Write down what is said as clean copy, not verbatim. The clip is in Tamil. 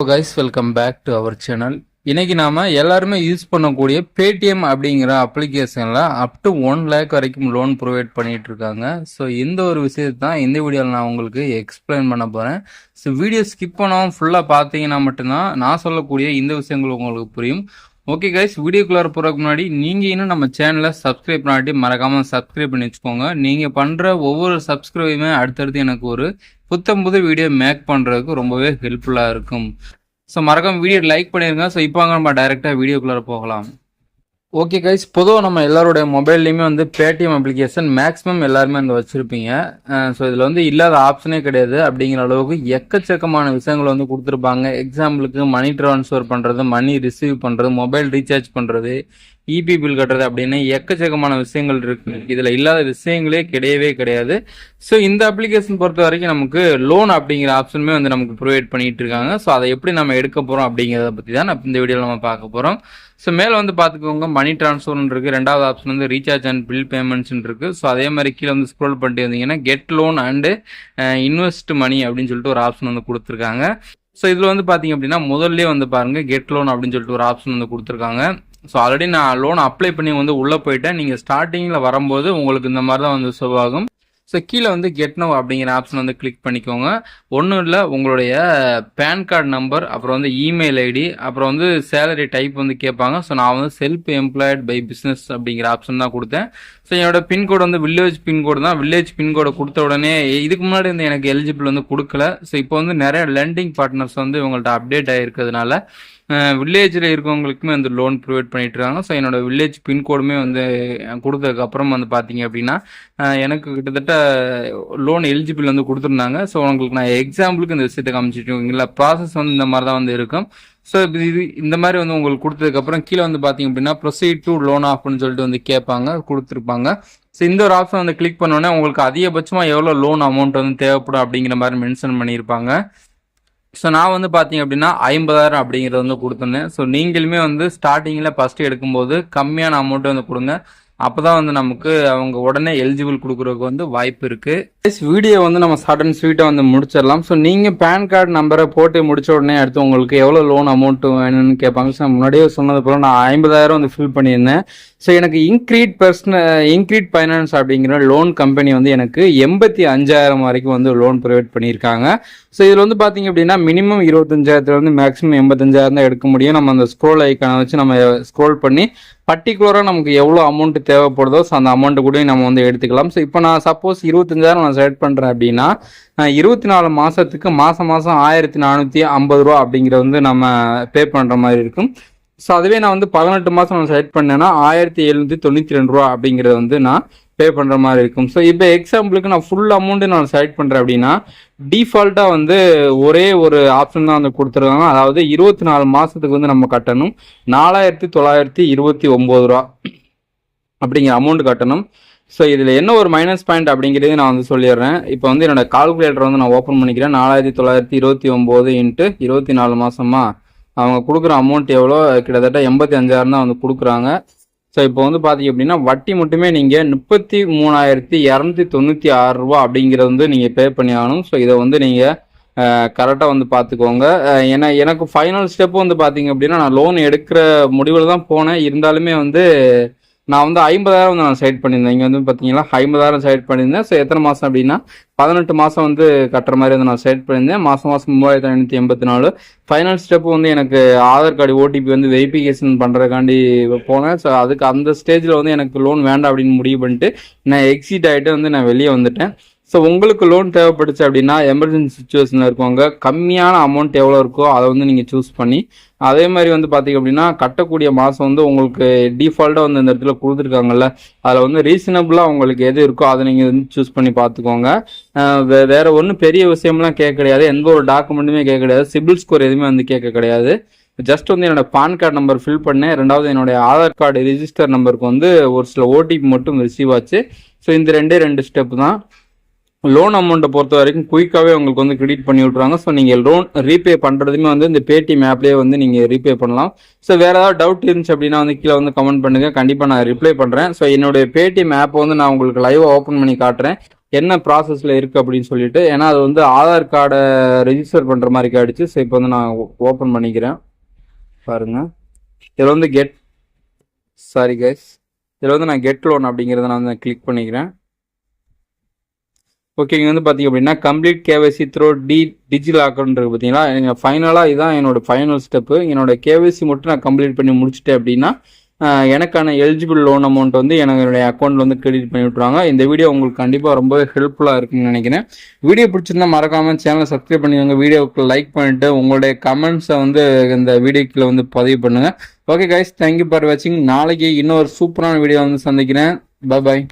Guys welcome back to our channel. இன்னைக்கு நாம எல்லாருமே யூஸ் பண்ணக்கூடிய பேடிஎம் அப்படிங்கிற அப்ளிகேஷன்ல அப் டு 1 லேக் வரைக்கும் லோன் ப்ரொவைட் பண்ணிட்டு இருக்காங்க. ஸோ இந்த ஒரு விஷயத்தை தான் இந்த வீடியோவில் நான் உங்களுக்கு எக்ஸ்பிளைன் பண்ண போறேன். ஸோ வீடியோ ஸ்கிப் பண்ணாமல் ஃபுல்லாக பார்த்தீங்கன்னா மட்டும்தான் நான் சொல்லக்கூடிய இந்த விஷயங்கள் உங்களுக்கு புரியும். ஓகே கைஸ், வீடியோக்குள்ளார போகிறதுக்கு முன்னாடி நீங்கள் இன்னும் நம்ம சேனலை சப்ஸ்கிரைப் பண்ணாட்டி மறக்காமல் சப்ஸ்கிரைப் பண்ணி வச்சுக்கோங்க. நீங்கள் பண்ணுற ஒவ்வொரு சப்ஸ்கிரைபுமே அடுத்தடுத்து எனக்கு ஒரு புது வீடியோ மேக் பண்ணுறதுக்கு ரொம்பவே ஹெல்ப்ஃபுல்லாக இருக்கும். ஸோ மறக்காம வீடியோ லைக் பண்ணிடுங்க. ஸோ இப்போ நம்ம டைரெக்டாக வீடியோக்குள்ளே போகலாம். ஓகே கைஸ், பொதுவாக நம்ம எல்லாருடைய மொபைல்லையுமே வந்து பேடிஎம் அப்ளிகேஷன் மேக்ஸிமம் எல்லாருமே வந்து வச்சுருப்பீங்க. ஸோ இதில் வந்து இல்லாத ஆப்ஷனே கிடையாது. அப்படிங்கிற அளவுக்கு எக்கச்சக்கமான விஷயங்கள் வந்து கொடுத்துருப்பாங்க. எக்ஸாம்பிளுக்கு மணி ட்ரான்ஸ்ஃபர் பண்ணுறது, மணி ரிசீவ் பண்ணுறது, மொபைல் ரீசார்ஜ் பண்ணுறது, இபி பில் கட்டுறது அப்படின்னு எக்கச்சக்கமான விஷயங்கள் இருக்கு. இதில் இல்லாத விஷயங்களே கிடையவே கிடையாது. ஸோ இந்த அப்ளிகேஷன் பொறுத்த வரைக்கும் நமக்கு லோன் அப்படிங்கிற ஆப்ஷனுமே வந்து நமக்கு ப்ரொவைட் பண்ணிட்டு இருக்காங்க. ஸோ அதை எப்படி நம்ம எடுக்க போகிறோம் அப்படிங்கிறத பற்றி தான் இந்த வீடியோவில் நம்ம பார்க்க போகிறோம். ஸோ மேலே வந்து பார்த்துக்கோங்க, மணி ட்ரான்ஸ்ஃபர்னு இருக்குது. ரெண்டாவது ஆப்ஷன் வந்து ரீசார்ஜ் அண்ட் பில் பேமெண்ட்ஸ்னு இருக்குது. ஸோ அதே மாதிரி கீழே வந்து ஸ்க்ரோல் பண்ணிட்டு வந்தீங்கன்னா கெட் லோன் அண்டு இன்வெஸ்ட் மணி அப்படின்னு சொல்லிட்டு ஒரு ஆப்ஷன் வந்து கொடுத்துருக்காங்க. ஸோ இதில் வந்து பார்த்தீங்க அப்படின்னா முதல்ல வந்து பாருங்கள் கெட் லோன் அப்படின்னு சொல்லிட்டு ஒரு ஆப்ஷன் வந்து கொடுத்துருக்காங்க. ஸோ ஆல்ரெடி நான் லோன் அப்ளை பண்ணி வந்து உள்ளே போயிட்டேன். நீங்கள் ஸ்டார்டிங்கில் வரும்போது உங்களுக்கு இந்த மாதிரி தான் வந்து ஷோ ஆகும். ஸோ கீழே வந்து கெட் நவ் அப்படிங்கிற ஆப்ஷன் வந்து கிளிக் பண்ணிக்கோங்க. ஒன்றும் இல்லை, உங்களுடைய பேன் கார்டு நம்பர், அப்புறம் வந்து இமெயில் ஐடி, அப்புறம் வந்து சேலரி டைப் வந்து கேட்பாங்க. ஸோ நான் வந்து செல்ஃப் எம்ப்ளாய்ட் பை பிஸ்னஸ் அப்படிங்கிற ஆப்ஷன் தான் கொடுத்தேன். ஸோ என்னோட பின்கோடு வந்து வில்லேஜ் பின்கோடு தான். வில்லேஜ் பின்கோடை கொடுத்த உடனே இதுக்கு முன்னாடி வந்து எனக்கு எலிஜிபிள் வந்து கொடுக்கல. ஸோ இப்போ வந்து நிறைய லெண்டிங் பார்ட்னர்ஸ் வந்து இவங்கள்ட்ட அப்டேட் ஆகிருக்கிறதுனால வில்லேஜில் இருக்கவங்களுக்குமே வந்து லோன் ப்ரொவைட் பண்ணிட்டு இருக்காங்க. ஸோ என்னோட வில்லேஜ் பின்கோடுமே வந்து கொடுத்ததுக்கப்புறம் வந்து பார்த்தீங்க அப்படின்னா எனக்கு கிட்டத்தட்ட லோன் எலிஜிபிள் வந்து கொடுத்துருந்தாங்க. ஸோ உங்களுக்கு நான் எக்ஸாம்பிளுக்கு இந்த விஷயத்தை காமிச்சிட்டுங்களா, ப்ராசஸ் வந்து இந்த மாதிரி தான் வந்து இருக்கும். ஸோ இது இந்த மாதிரி வந்து உங்களுக்கு கொடுத்ததுக்கப்புறம் கீழே வந்து பார்த்தீங்க அப்படின்னா ப்ரொசீட் டு லோன் ஆஃப்னு சொல்லிட்டு வந்து கேட்பாங்க, கொடுத்துருப்பாங்க. ஸோ இந்த ஒரு ஆப்ஷன் வந்து கிளிக் பண்ணோன்னே உங்களுக்கு அதிகபட்சமாக எவ்வளோ லோன் அமௌண்ட் வந்து தேவைப்படும் அப்படிங்கிற மாதிரி மென்ஷன் பண்ணியிருப்பாங்க. ஸோ நான் வந்து பார்த்தீங்க அப்படின்னா 50,000 அப்படிங்கிறத வந்து கொடுத்துருந்தேன். ஸோ நீங்களுமே வந்து ஸ்டார்டிங்கில் ஃபஸ்ட்டு எடுக்கும்போது கம்மியான அமௌண்ட்டு வந்து கொடுங்க. அப்போ தான் வந்து நமக்கு அவங்க உடனே எலிஜிபிள் கொடுக்குறதுக்கு வந்து வாய்ப்பு இருக்குது. வீடியோ வந்து நம்ம ஷார்ட் அண்ட் ஸ்வீட்டாக வந்து முடிச்சிடலாம். ஸோ நீங்கள் பேன் கார்டு நம்பரை போட்டு முடிச்ச உடனே அடுத்து உங்களுக்கு எவ்வளோ லோன் அமௌண்ட்டு வேணும்னு கேட்பாங்க. ஸோ முன்னாடியே சொன்னது போல் நான் 50,000 வந்து ஃபில் பண்ணியிருந்தேன். ஸோ எனக்கு இன்க்ரீட் ஃபைனான்ஸ் அப்படிங்கிற லோன் கம்பெனி வந்து எனக்கு 85,000 வரைக்கும் வந்து லோன் ப்ரொவைட் பண்ணியிருக்காங்க. ஸோ இதில் வந்து பார்த்தீங்க அப்படின்னா மினிமம் 25,000 மேக்ஸிமம் 85,000 தான் எடுக்க முடியும். நம்ம அந்த ஸ்க்ரோல் ஐக்கானை வச்சு நம்ம ஸ்க்ரோல் பண்ணி பர்டிகுலராக நமக்கு எவ்வளோ அமௌண்ட் தேவைப்படுதோ ஸோ அந்த அமௌண்ட்டு கூட நம்ம வந்து எடுத்துக்கலாம். ஸோ இப்போ நான் சப்போஸ் 25,000 நான் செலக்ட் பண்ணுறேன் அப்படின்னா 24 மாதத்துக்கு மாதம் 1,450 ரூபா அப்படிங்கிற வந்து நம்ம பே பண்ணுற மாதிரி இருக்கும். ஸோ அதுவே நான் வந்து 18 மாதம் நான் செலக்ட் பண்ணேன்னா 1,792 ரூபா அப்படிங்கிறத வந்து நான் பே பண்ணுற மாதிரி இருக்கும். ஸோ இப்போ எக்ஸாம்பிளுக்கு நான் ஃபுல் அமௌண்ட்டு நான் செலக்ட் பண்ணுறேன் அப்படின்னா டிஃபால்ட்டாக வந்து ஒரே ஒரு ஆப்ஷன் தான் வந்து கொடுத்துருக்காங்க. அதாவது 24 மாதத்துக்கு வந்து நம்ம கட்டணும் 4,929 ரூபா அப்படிங்கிற அமௌண்ட் கட்டணும். ஸோ இதில் என்ன ஒரு மைனஸ் பாயிண்ட் அப்படிங்கிறது நான் வந்து சொல்லிடுறேன். இப்போ வந்து என்னோட கால்குலேட்டர் வந்து நான் ஓப்பன் பண்ணிக்கிறேன். 4,929 இன்ட்டு 24 மாதமா அவங்க கொடுக்குற அமௌண்ட் எவ்வளோ, கிட்டத்தட்ட 85,000 தான் வந்து கொடுக்குறாங்க. ஸோ இப்போ வந்து பார்த்தீங்க அப்படின்னா வட்டி மட்டுமே நீங்கள் 33,296 ரூபா அப்படிங்கிறது வந்து நீங்கள் பே பண்ணி ஆகணும். ஸோ இதை வந்து நீங்கள் கரெக்டாக வந்து பார்த்துக்கோங்க. ஏன்னா எனக்கு ஃபைனல் ஸ்டெப்பு வந்து பார்த்தீங்க அப்படின்னா நான் லோன் எடுக்கிற முடிவில் தான் போனேன். இருந்தாலுமே வந்து நான் வந்து 50,000 வந்து நான் செலக்ட் பண்ணியிருந்தேன். இங்கே வந்து பார்த்தீங்கன்னா 50,000 செலக்ட் பண்ணியிருந்தேன். ஸோ எத்தனை மாதம் அப்படின்னா 18 மாதம் வந்து கட்டுற மாதிரி வந்து நான் செலக்ட் பண்ணியிருந்தேன். மாதம் 3,584. ஃபைனல் ஸ்டெப்பு வந்து எனக்கு ஆதார் கார்டு ஓடிபி வந்து வெரிஃபிகேஷன் பண்ணுறதுக்காண்டி போனேன். ஸோ அதுக்கு அந்த ஸ்டேஜில் வந்து எனக்கு லோன் வேண்டாம் அப்படின்னு முடிவு பண்ணிட்டு நான் எக்ஸிட் ஆகிட்டு வந்து நான் வெளியே வந்துட்டேன். ஸோ உங்களுக்கு லோன் தேவைப்படுச்சு அப்படின்னா எமர்ஜென்சி சுச்சுவேஷனில் இருக்கவங்க கம்மியான அமௌண்ட் எவ்வளோ இருக்கோ அதை வந்து நீங்கள் சூஸ் பண்ணி, அதே மாதிரி வந்து பார்த்தீங்க அப்படின்னா கட்டக்கூடிய மாதம் வந்து உங்களுக்கு டிஃபால்ட்டாக வந்து இந்த இடத்துல கொடுத்துருக்காங்கல்ல, அதில் வந்து ரீசனபிளாக உங்களுக்கு எது இருக்கோ அதை நீங்கள் வந்து சூஸ் பண்ணி பார்த்துக்கோங்க. வேறு ஒன்றும் பெரிய விஷயம்லாம் கேட்க கிடையாது. எந்த ஒரு டாக்குமெண்ட்டுமே கேட்க கிடையாது. சிபில் ஸ்கோர் எதுவுமே வந்து கேட்க கிடையாது. ஜஸ்ட் வந்து என்னோட பான் கார்டு நம்பர் ஃபில் பண்ணேன். ரெண்டாவது என்னுடைய ஆதார் கார்டு ரிஜிஸ்டர் நம்பருக்கு வந்து ஒரு சில ஓடிபி மட்டும் ரிசீவ் ஆச்சு. ஸோ இந்த ரெண்டு ஸ்டெப் தான். லோன் அமௌண்ட்டை பொறுத்த வரைக்கும் குயிக்காகவே உங்களுக்கு வந்து கிரெடிட் பண்ணி விட்ருவாங்க. ஸோ நீங்கள் லோன் ரீபே பண்ணுறதுமே வந்து இந்த பேடிஎம் ஆப்லேயே வந்து நீங்கள் ரீபே பண்ணலாம். ஸோ வேறு ஏதாவது டவுட் இருந்துச்சு அப்படின்னா வந்து கீழே வந்து கமெண்ட் பண்ணுங்கள், கண்டிப்பாக நான் ரிப்ளை பண்ணுறேன். ஸோ என்னுடைய பேடிஎம் ஆப்பை வந்து நான் உங்களுக்கு லைவாக ஓப்பன் பண்ணி காட்டுறேன். என்ன ப்ராசஸில் இருக்குது அப்படின்னு சொல்லிட்டு. ஏன்னா அது வந்து ஆதார் கார்டை ரெஜிஸ்டர் பண்ணுற மாதிரி ஆகிடுச்சு. ஸோ இப்போ வந்து நான் ஓப்பன் பண்ணிக்கிறேன். பாருங்கள், இதில் வந்து இதில் வந்து நான் கெட் லோன் அப்படிங்கிறத நான் வந்து கிளிக் பண்ணிக்கிறேன். ஓகே, இங்கே வந்து பார்த்தீங்க அப்படின்னா கம்ப்ளீட் கேவைசி த்ரோ டிஜிலாக்கர்ன்றது பார்த்தீங்களா. நீங்கள் ஃபைனலாக இதுதான் என்னோட ஃபைனல் ஸ்டெப்பு. என்னோட கேவைசி மட்டும் நான் கம்ப்ளீட் பண்ணி முடிச்சிட்டேன் அப்படின்னா எனக்கான எலிஜிபிள் லோன் அமௌண்ட் வந்து என்னுடைய அக்கௌண்ட்டில் வந்து கிரெடிட் பண்ணி விட்ருவாங்க. இந்த வீடியோ உங்களுக்கு கண்டிப்பாக ரொம்பவே ஹெல்ப்ஃபுல்லாக இருக்குன்னு நினைக்கிறேன். வீடியோ பிடிச்சிருந்தா மறக்காமல் சேனலை சப்ஸ்கிரைப் பண்ணிக்கோங்க. வீடியோவுக்கு லைக் பண்ணிவிட்டு உங்களுடைய கமெண்ட்ஸை வந்து இந்த வீடியோக்குள்ள வந்து பதிவு பண்ணுங்கள். ஓகே கைஸ், தேங்க்யூ ஃபார் வாட்சிங். நாளைக்கு இன்னொரு சூப்பரான வீடியோ வந்து சந்திக்கிறேன். பாய்.